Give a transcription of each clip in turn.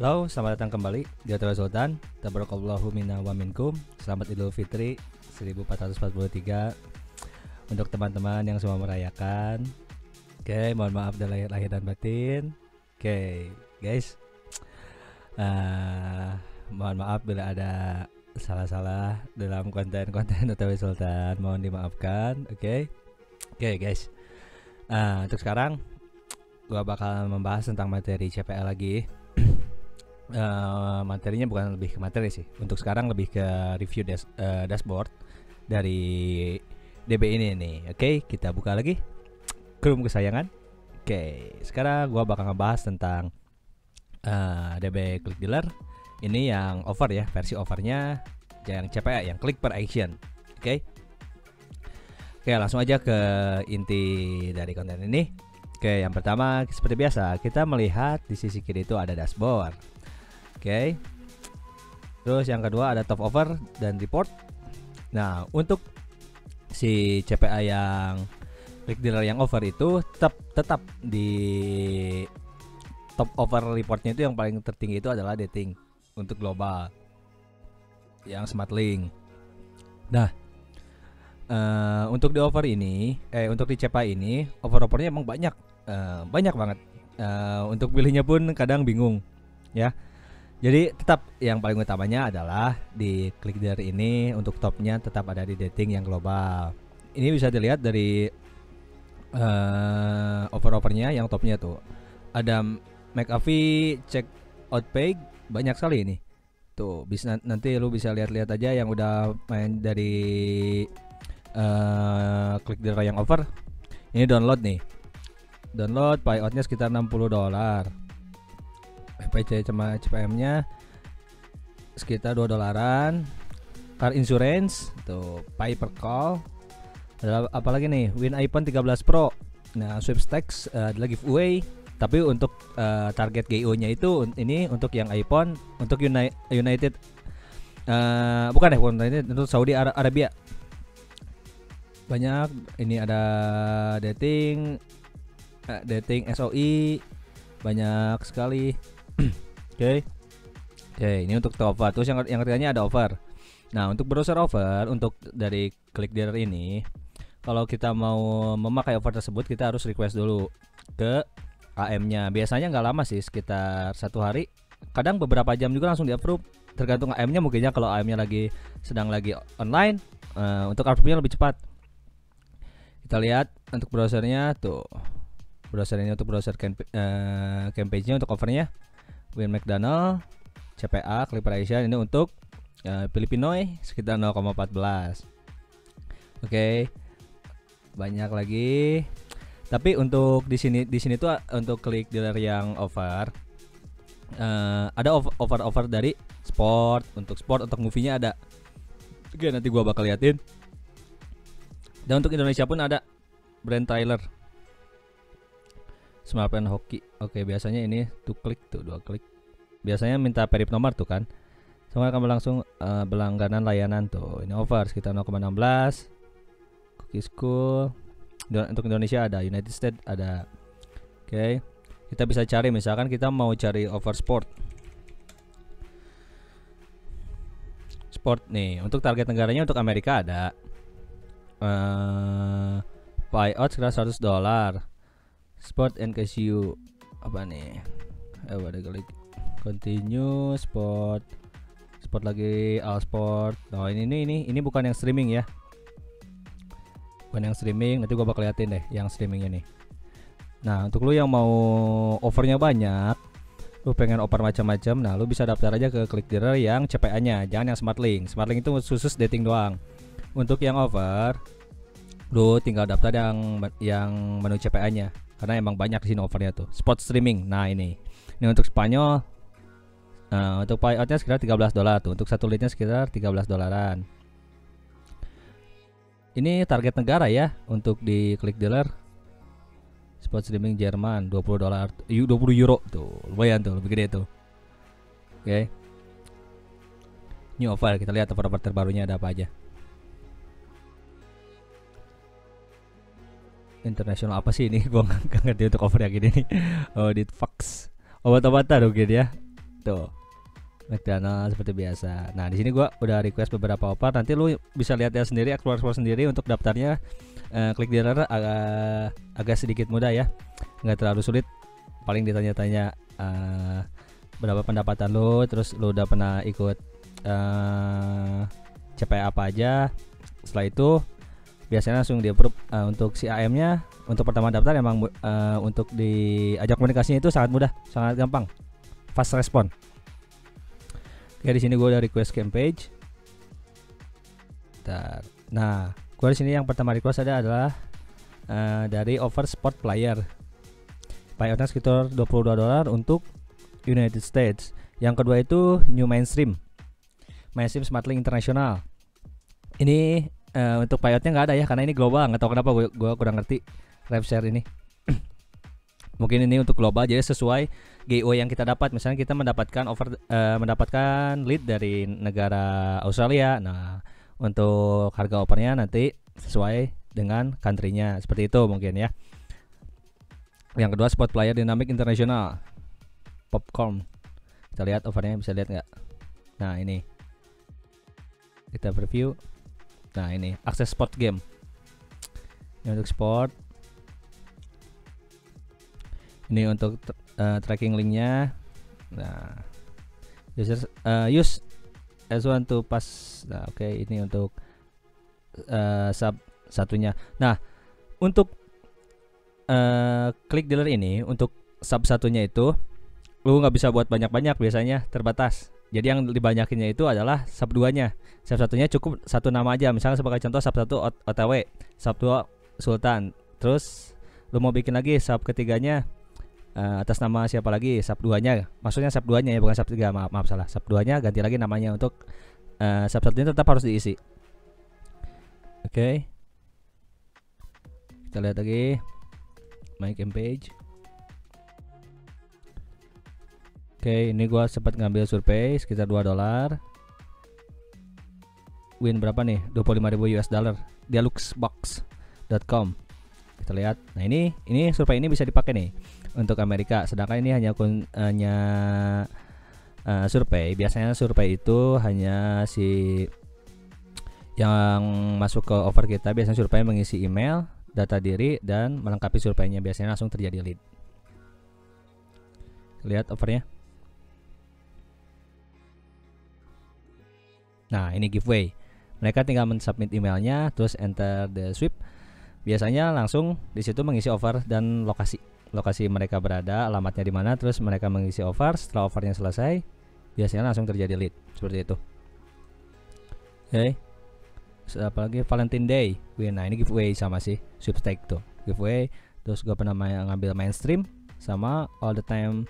Halo, selamat datang kembali di Hotel Sultan. Tabarakallahu minna wa minkum. Selamat Idul Fitri 1443 untuk teman-teman yang semua merayakan. Oke, mohon maaf dari lahir dan batin. Oke, guys. Mohon maaf bila ada salah-salah dalam konten-konten Hotel Sultan. Mohon dimaafkan. Oke, guys. Untuk sekarang gua bakal membahas tentang materi CPL lagi. Materinya bukan lebih ke materi sih. Untuk sekarang lebih ke review dashboard dari DB ini nih. Oke, kita buka lagi Chrome kesayangan. Oke, sekarang gua bakal ngebahas tentang DB Click Dealer. Ini yang offer ya, versi offernya yang CPA, yang click per action. Oke, langsung aja ke inti dari konten ini. Oke, yang pertama seperti biasa kita melihat di sisi kiri itu ada dashboard. Oke. Terus yang kedua ada top offer dan report. Nah, untuk si CPA yang click dealer yang offer itu tetap di top offer reportnya itu yang paling tertinggi itu adalah dating untuk global yang smart link. Nah, untuk di offer ini untuk di CPA ini offernya emang banyak banget. Untuk pilihnya pun kadang bingung ya. Jadi tetap yang paling utamanya adalah di click dealer ini untuk topnya tetap ada di dating yang global. Ini bisa dilihat dari offernya yang topnya tuh ada McAfee check out page, banyak sekali ini. Tuh bisa nanti lu bisa lihat-lihat aja yang udah main dari click dealer yang offer. Ini download nih. Download payoutnya sekitar $60. PC sama CPM-nya sekitar $2. Car insurance tuh, pay per call. Ada apalagi nih? Win iPhone 13 Pro. Nah, sweepstakes ada giveaway. Tapi untuk target GIO-nya itu ini untuk yang iPhone, untuk United bukan United, untuk Saudi Arabia. Banyak ini ada dating SOI banyak sekali. Oke, ini untuk top offer. Terus yang ketiganya ada offer. Nah, untuk browser offer untuk dari click dealer ini, kalau kita mau memakai offer tersebut kita harus request dulu ke AM-nya. Biasanya nggak lama sih, sekitar 1 hari. Kadang beberapa jam juga langsung di approve. Tergantung AM-nya, mungkinnya kalau AM-nya sedang lagi online, untuk approve-nya lebih cepat. Kita lihat untuk browsernya tuh. Browser ini untuk browser campaign-nya untuk offernya Win McDonald, CPA, Clipperation ini untuk Filipinoy sekitar 0,14. Oke. Banyak lagi. Tapi untuk di sini tuh untuk klik dealer yang offer ada offer dari sport, untuk movie-nya ada. Oke, nanti gua bakal liatin. Dan untuk Indonesia pun ada brand trailer Smart Pen Hoki. Oke, biasanya ini tuh klik tuh 2 klik. Biasanya minta perip nomor tuh kan. Semua akan langsung berlangganan layanan tuh. Ini offer sekitar 0,16. Cookie School. Untuk Indonesia ada, United States ada. Oke. Kita bisa cari, misalkan kita mau cari offer sport. Sport nih, untuk target negaranya untuk Amerika ada. Payout sekitar $100. Sport and casio apa nih? Ada klik continue sport lagi all sport. Oh ini bukan yang streaming ya, bukan yang streaming. Nanti gua bakal liatin deh yang streamingnya nih. Nah, untuk lu yang mau offernya banyak, lu pengen offer macam-macam, nah lu bisa daftar aja ke click dealer yang CPA-nya, jangan yang smart link. Smart link itu khusus dating doang. Untuk yang offer, lu tinggal daftar yang menu CPA-nya. Karena emang banyak di sini offernya tuh. Sport streaming. Nah, ini untuk Spanyol. Untuk payoutnya sekitar $13 tuh. Untuk satu leadnya sekitar $13. Ini target negara ya untuk di click dealer. Sport streaming Jerman $20, €20 tuh. Lumayan tuh, lebih gede tuh. Oke. New offer, kita lihat offer terbarunya ada apa aja. Internasional apa sih ini? Gua nggak ngerti untuk offer yang gini nih. Oh, di fax obat-obatan mungkin ya. Tuh, McDonald seperti biasa. Nah, di sini gua udah request beberapa offer. Nanti lu bisa lihat ya sendiri, explore sendiri untuk daftarnya. Klik dealer agak sedikit mudah ya, nggak terlalu sulit. Paling ditanya-tanya berapa pendapatan lu, terus lu udah pernah ikut CPA apa aja. Setelah itu biasanya langsung di approve. Untuk si AM-nya untuk pertama daftar emang untuk diajak komunikasinya itu sangat mudah, sangat gampang, fast respon. Oke, di sini gue udah request game page. Nah, gue di sini yang pertama request adalah dari Over Sport Player. Payoutnya sekitar $22 untuk United States. Yang kedua itu New Mainstream Smartlink International. Ini untuk payoutnya nggak ada ya, karena ini global. Nggak tahu kenapa gue kurang ngerti rev share ini. Mungkin ini untuk global, jadi sesuai GO yang kita dapat. Misalnya kita mendapatkan lead dari negara Australia. Nah, untuk harga offernya nanti sesuai dengan country-nya, seperti itu mungkin ya. Yang kedua Sport Player Dynamic International Popcorn. Kita lihat offernya, bisa lihat nggak? Nah, ini kita preview. Nah, ini akses sport game. Ini untuk sport. Ini untuk tracking linknya. Nah, use S1 to pass. Nah, oke, ini untuk sub satunya. Nah, untuk klik dealer ini untuk sub satunya itu lu nggak bisa buat banyak-banyak, biasanya terbatas. Jadi yang dibanyakinnya itu adalah sub 2-nya. Sub satunya cukup satu nama aja. Misalnya sebagai contoh sub 1 OTW, sub 2 Sultan. Terus lu mau bikin lagi sub ketiganya atas nama siapa lagi, sub 2-nya. Maksudnya sub 2-nya ya, bukan sub 3. Maaf salah. Sub 2-nya ganti lagi namanya, untuk sub satunya tetap harus diisi. Oke. Kita lihat lagi my game page. Oke, ini gua sempat ngambil survei sekitar $2. Win berapa nih? 25.000 US dollar. Deluxebox.com. Kita lihat. Nah, ini survei ini bisa dipakai nih untuk Amerika. Sedangkan ini hanya survei. Biasanya survei itu hanya si yang masuk ke offer kita. Biasanya survei mengisi email, data diri, dan melengkapi surveinya. Biasanya langsung terjadi lead. Lihat offernya. Nah, ini giveaway. Mereka tinggal mensubmit emailnya, terus enter the sweep. Biasanya langsung di situ mengisi offer dan lokasi mereka berada, alamatnya di mana, terus mereka mengisi offer. Setelah offernya selesai, biasanya langsung terjadi lead, seperti itu. Oke. Apalagi Valentine Day. Nah, ini giveaway sama sih, sweepstake tuh. Giveaway. Terus gue pernah ngambil mainstream sama all the time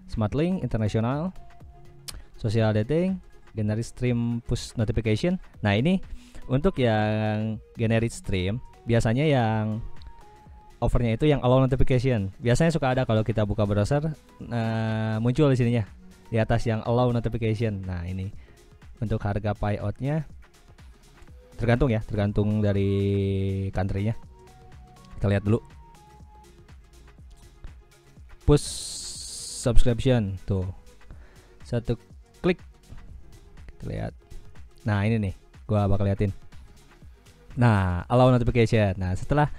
Smartlink International, social dating, generate stream push notification. Nah, ini untuk yang generate stream, biasanya yang offernya itu yang allow notification. Biasanya suka ada kalau kita buka browser, muncul di sininya di atas yang allow notification. Nah, ini untuk harga payoutnya tergantung dari country-nya. Kita lihat dulu. Push subscription tuh, satu klik. Kita lihat. Nah, ini nih, gua bakal liatin. Nah, allow notification. Nah, setelah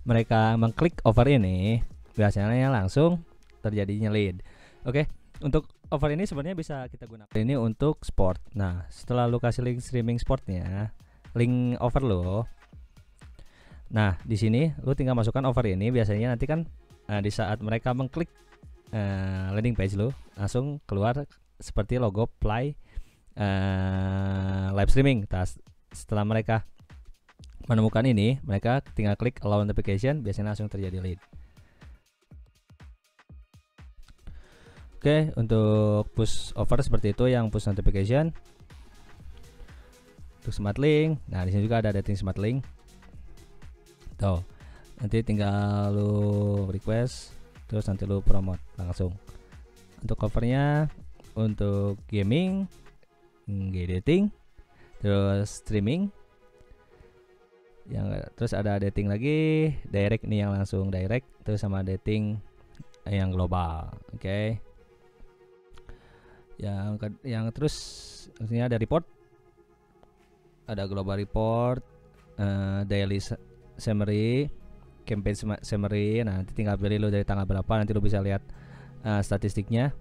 mereka mengklik offer ini, biasanya langsung terjadinya lead. Oke, untuk offer ini sebenarnya bisa kita gunakan ini untuk sport. Nah, setelah lu kasih link streaming sportnya, link offer lo. Nah, di sini lu tinggal masukkan offer ini. Biasanya nanti kan di saat mereka mengklik landing page lu, langsung keluar seperti logo play live streaming. Setelah mereka menemukan ini, mereka tinggal klik allow notification, biasanya langsung terjadi lead. Oke, untuk push offer seperti itu, yang push notification. Untuk Smartlink, nah di sini juga ada dating Smartlink. Tuh, nanti tinggal lu request, terus nanti lu promote langsung. Untuk covernya, untuk gaming, dating, terus streaming, terus ada dating lagi, direct nih yang langsung direct, terus sama dating yang global. Oke. Yang terus ini ada report, ada global report, daily summary, campaign summary. Nah, nanti tinggal pilih lo dari tanggal berapa, nanti lo bisa lihat statistiknya.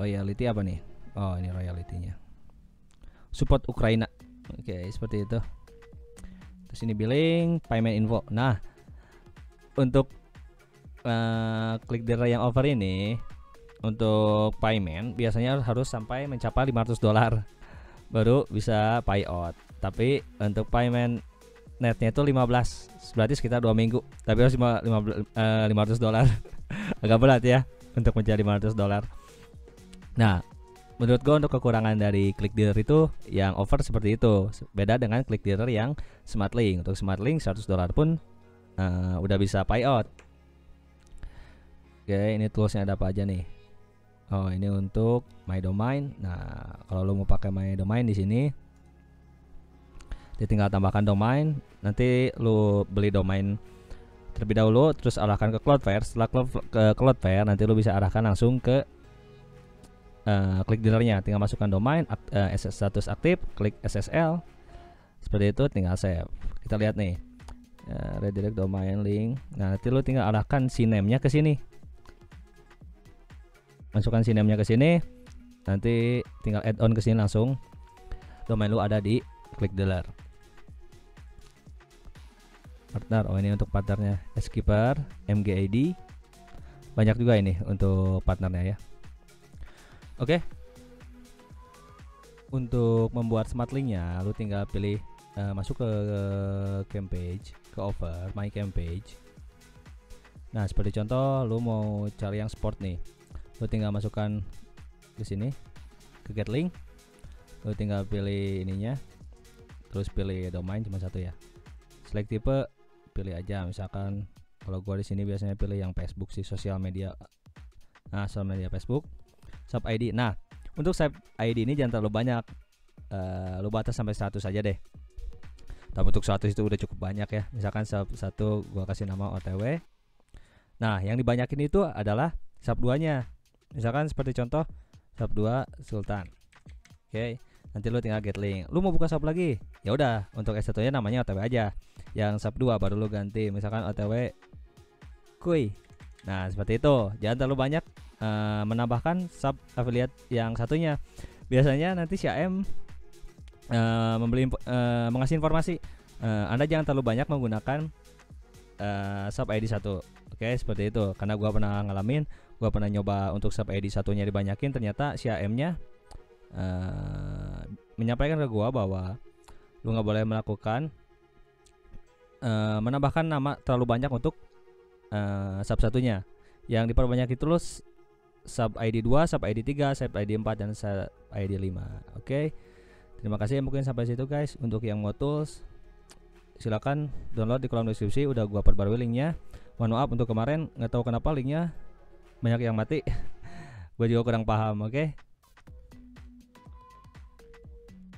Royalty apa nih? Oh, ini royalty-nya. Support Ukraina. Oke, seperti itu. Terus ini billing, payment info. Nah, untuk klik dealer yang over ini, untuk payment biasanya harus sampai mencapai $500 baru bisa payout. Tapi untuk payment netnya itu 15, berarti sekitar 2 minggu. Tapi harus $500. Agak berat ya untuk mencari $500. Nah, menurut gue untuk kekurangan dari klik dealer itu yang over seperti itu. Beda dengan klik dealer yang smart link. Untuk smart link $100 pun udah bisa payout. Oke, ini toolsnya ada apa aja nih? Oh, ini untuk my domain. Nah, kalau lo mau pakai my domain di sini, dia tinggal tambahkan domain. Nanti lo beli domain terlebih dahulu, terus arahkan ke Cloudflare. Setelah ke Cloudflare, nanti lo bisa arahkan langsung ke klik dealernya. Tinggal masukkan domain, status aktif, klik SSL. Seperti itu, tinggal save. Kita lihat nih, redirect domain link. Nah, nanti lo tinggal arahkan CNAME-nya ke sini. Masukkan CNAME-nya ke sini. Nanti tinggal add on ke sini langsung. Domain lo ada di klik dealer. Partner, oh ini untuk partnernya Eskeeper, MGID. Banyak juga ini untuk partnernya ya. Oke. Untuk membuat smart linknya, lu tinggal pilih masuk ke campaign, ke over my campaign. Nah, seperti contoh, lu mau cari yang sport nih, lu tinggal masukkan ke sini, ke get link. Lu tinggal pilih ininya, terus pilih domain cuma satu ya. Select tipe, pilih aja. Misalkan kalau gua di sini biasanya pilih yang Facebook sih, sosial media. Nah, sosial media Facebook. Sub ID. Nah, untuk sub ID ini jangan terlalu banyak. Lu batas sampai 100 aja deh. Tapi untuk 100 itu udah cukup banyak ya. Misalkan sub 1 gua kasih nama OTW. Nah, yang dibanyakin itu adalah sub 2-nya. Misalkan seperti contoh sub 2 Sultan. Oke. Nanti lu tinggal get link. Lu mau buka sub lagi? Ya udah, untuk S1-nya namanya OTW aja. Yang sub 2 baru lu ganti. Misalkan OTW Kuy. Nah, seperti itu. Jangan terlalu banyak menambahkan sub affiliate yang satunya. Biasanya nanti CAM mengasih informasi, Anda jangan terlalu banyak menggunakan sub ID 1. Oke, seperti itu. Karena gua pernah ngalamin, gua pernah nyoba untuk sub ID satunya dibanyakin, ternyata CAM-nya menyampaikan ke gua bahwa lu nggak boleh melakukan menambahkan nama terlalu banyak untuk sub satunya. Yang diperbanyak itu sub ID 2, sub ID 3, sub ID 4, dan sub ID 5. Oke. Terima kasih, mungkin sampai situ guys. Untuk yang mau tools, silakan download di kolom deskripsi, udah gua perbarui linknya. Mohon maaf untuk kemarin nggak tahu kenapa linknya banyak yang mati. Gua juga kurang paham, oke.